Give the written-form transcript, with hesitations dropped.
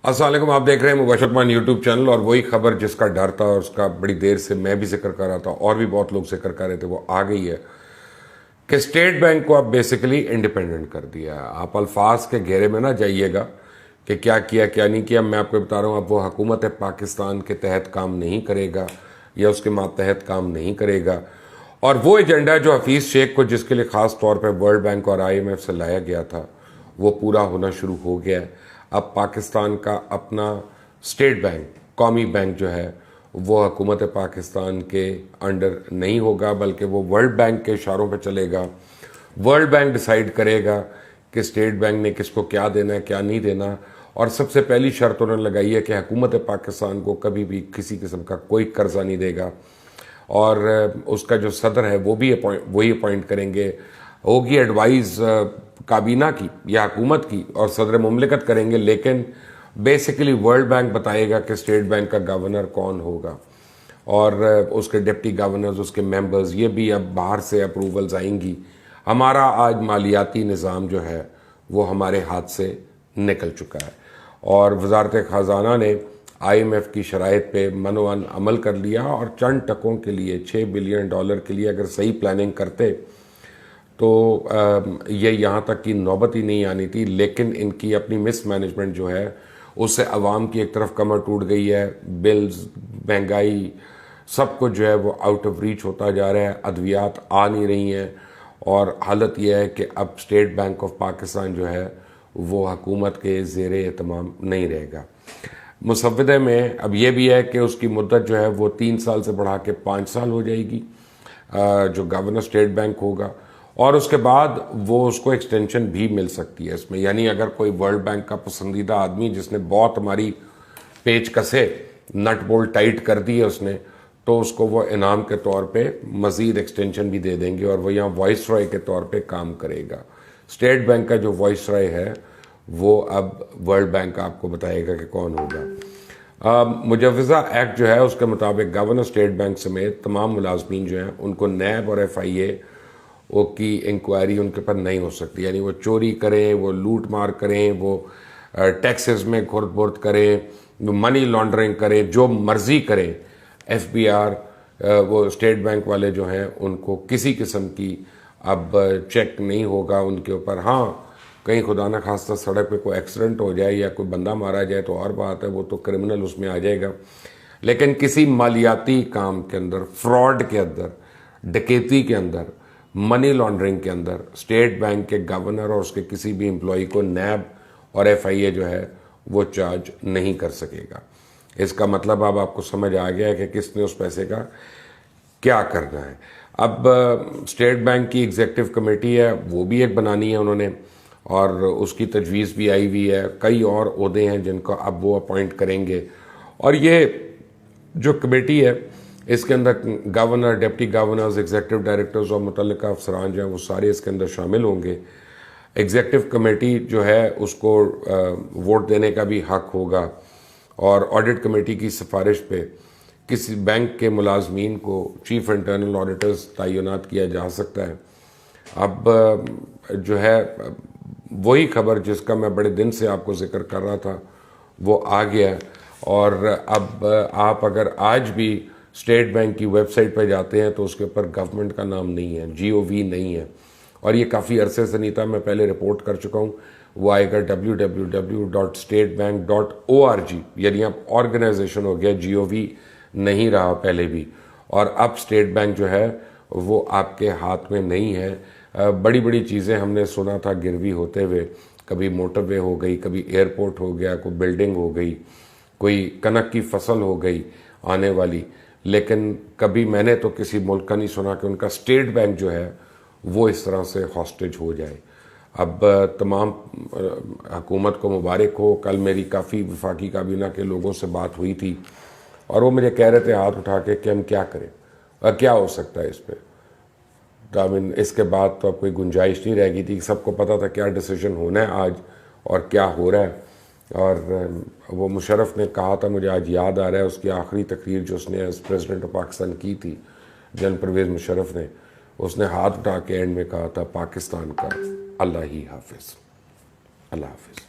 السلام علیکم، آپ دیکھ رہے ہیں مباشر مان یوٹیوب چینل، اور وہی خبر جس کا ڈر تھا اور اس کا بڑی دیر سے میں بھی ذکر کر رہا تھا اور بھی بہت لوگ ذکر کر رہے تھے، وہ آ گئی ہے کہ اسٹیٹ بینک کو اب بیسیکلی انڈیپینڈنٹ کر دیا ہے۔ آپ الفاظ کے گھیرے میں نہ جائیے گا کہ کیا کیا کیا نہیں کیا، میں آپ کو بتا رہا ہوں اب وہ حکومت پاکستان کے تحت کام نہیں کرے گا یا اس کے ماتحت کام نہیں کرے گا، اور وہ ایجنڈا جو حفیظ شیخ کو جس کے لیے خاص طور پہ ورلڈ بینک اور IMF سے لایا گیا تھا وہ پورا ہونا شروع ہو گیا ہے۔ اب پاکستان کا اپنا اسٹیٹ بینک، قومی بینک جو ہے وہ حکومت پاکستان کے انڈر نہیں ہوگا، بلکہ وہ ورلڈ بینک کے اشاروں پہ چلے گا۔ ورلڈ بینک ڈیسائیڈ کرے گا کہ اسٹیٹ بینک نے کس کو کیا دینا ہے کیا نہیں دینا، اور سب سے پہلی شرط انہوں نے لگائی ہے کہ حکومت پاکستان کو کبھی بھی کسی قسم کا کوئی قرضہ نہیں دے گا، اور اس کا جو صدر ہے وہ بھی وہی اپوائنٹ کریں گے، ہوگی ایڈوائز کابینہ کی یا حکومت کی، اور صدر مملکت کریں گے، لیکن بیسیکلی ورلڈ بینک بتائے گا کہ اسٹیٹ بینک کا گورنر کون ہوگا، اور اس کے ڈپٹی گورنرز، اس کے ممبرز، یہ بھی اب باہر سے اپروولز آئیں گی۔ ہمارا آج مالیاتی نظام جو ہے وہ ہمارے ہاتھ سے نکل چکا ہے، اور وزارت خزانہ نے IMF کی شرائط پہ منوان عمل کر لیا، اور چند ٹکوں کے لیے $6 بلین کے لیے اگر صحیح پلاننگ کرتے تو یہ یہاں تک کی نوبت ہی نہیں آنی تھی، لیکن ان کی اپنی مس مینجمنٹ جو ہے اس سے عوام کی ایک طرف کمر ٹوٹ گئی ہے، بلز، مہنگائی، سب کچھ جو ہے وہ آؤٹ آف ریچ ہوتا جا رہا ہے، ادویات آ نہیں رہی ہیں، اور حالت یہ ہے کہ اب اسٹیٹ بینک آف پاکستان جو ہے وہ حکومت کے زیر اہتمام نہیں رہے گا۔ مسودے میں اب یہ بھی ہے کہ اس کی مدت جو ہے وہ 3 سال سے بڑھا کے 5 سال ہو جائے گی، جو گورنر اسٹیٹ بینک ہوگا، اور اس کے بعد وہ اس کو ایکسٹینشن بھی مل سکتی ہے اس میں، یعنی اگر کوئی ورلڈ بینک کا پسندیدہ آدمی جس نے بہت ہماری پیچ کسے نٹ بولٹ ٹائٹ کر دی ہے اس نے، تو اس کو وہ انعام کے طور پہ مزید ایکسٹینشن بھی دے دیں گے، اور وہ یہاں وائس رائے کے طور پہ کام کرے گا۔ اسٹیٹ بینک کا جو وائس رائے ہے وہ اب ورلڈ بینک آپ کو بتائے گا کہ کون ہوگا۔ مجوزہ ایکٹ جو ہے اس کے مطابق گورنر اسٹیٹ بینک سمیت تمام ملازمین جو ہیں ان کو نیب اور FIA کی انکوائری ان کے پر نہیں ہو سکتی، یعنی وہ چوری کریں، وہ لوٹ مار کریں، وہ ٹیکسز میں کھرد برد کریں، منی لانڈرنگ کریں، جو مرضی کریں، FBR وہ اسٹیٹ بینک والے جو ہیں ان کو کسی قسم کی اب چیک نہیں ہوگا ان کے اوپر۔ ہاں کہیں خدا نہ خواستہ سڑک پہ کوئی ایکسیڈنٹ ہو جائے یا کوئی بندہ مارا جائے تو اور بات ہے، وہ تو کرمنل اس میں آ جائے گا، لیکن کسی مالیاتی کام کے اندر، فراڈ کے اندر، ڈکیتی کے اندر، منی لانڈرنگ کے اندر، اسٹیٹ بینک کے گورنر اور اس کے کسی بھی امپلائی کو نیب اور FIA جو ہے وہ چارج نہیں کر سکے گا۔ اس کا مطلب اب آپ کو سمجھ آ گیا ہے کہ کس نے اس پیسے کا کیا کرنا ہے۔ اب اسٹیٹ بینک کی ایگزیکٹو کمیٹی ہے وہ بھی ایک بنانی ہے انہوں نے، اور اس کی تجویز بھی آئی ہوئی ہے، کئی اور عہدے ہیں جن کو اب وہ اپوائنٹ کریں گے، اور یہ جو کمیٹی ہے اس کے اندر governor, deputy governors, executive directors اور متعلقہ افسران جو ہیں وہ سارے اس کے اندر شامل ہوں گے۔ ایگزیکٹو کمیٹی جو ہے اس کو ووٹ دینے کا بھی حق ہوگا، اور آڈٹ کمیٹی کی سفارش پہ کسی بینک کے ملازمین کو چیف انٹرنل آڈیٹرز تعینات کیا جا سکتا ہے۔ اب جو ہے وہی خبر جس کا میں بڑے دن سے آپ کو ذکر کر رہا تھا وہ آ گیا ہے، اور اب آپ اگر آج بھی اسٹیٹ بینک کی ویب سائٹ پہ جاتے ہیں تو اس کے اوپر گورنمنٹ کا نام نہیں ہے، GOV نہیں ہے، اور یہ کافی عرصے سے نہیں تھا، میں پہلے رپورٹ کر چکا ہوں، وہ آئے گا www.statebank.org، یعنی اب آرگنائزیشن ہو گیا، GOV نہیں رہا پہلے بھی، اور اب اسٹیٹ بینک جو ہے وہ آپ کے ہاتھ میں نہیں ہے۔ بڑی بڑی چیزیں ہم نے سنا تھا گروی ہوتے ہوئے، کبھی موٹر وے ہو گئی، کبھی ایئرپورٹ ہو گیا، کوئی بلڈنگ ہو گئی، کوئی کنک کی فصل ہو گئی آنے والی، لیکن کبھی میں نے تو کسی ملک کا نہیں سنا کہ ان کا اسٹیٹ بینک جو ہے وہ اس طرح سے ہاسٹیج ہو جائے۔ اب تمام حکومت کو مبارک ہو۔ کل میری کافی وفاقی کابینہ کے لوگوں سے بات ہوئی تھی، اور وہ مجھے کہہ رہے تھے ہاتھ اٹھا کے کہ ہم کیا کریں اور کیا ہو سکتا ہے اس پہ۔ اس کے بعد تو اب کوئی گنجائش نہیں رہ گئی تھی، سب کو پتہ تھا کیا ڈیسیجن ہونا ہے آج اور کیا ہو رہا ہے۔ اور وہ مشرف نے کہا تھا، مجھے آج یاد آ رہا ہے اس کی آخری تقریر جو اس نے ایز پریزیڈنٹ آف پاکستان کی تھی، جنرل پرویز مشرف نے، اس نے ہاتھ اٹھا کے اینڈ میں کہا تھا پاکستان کا اللہ ہی حافظ، اللہ حافظ۔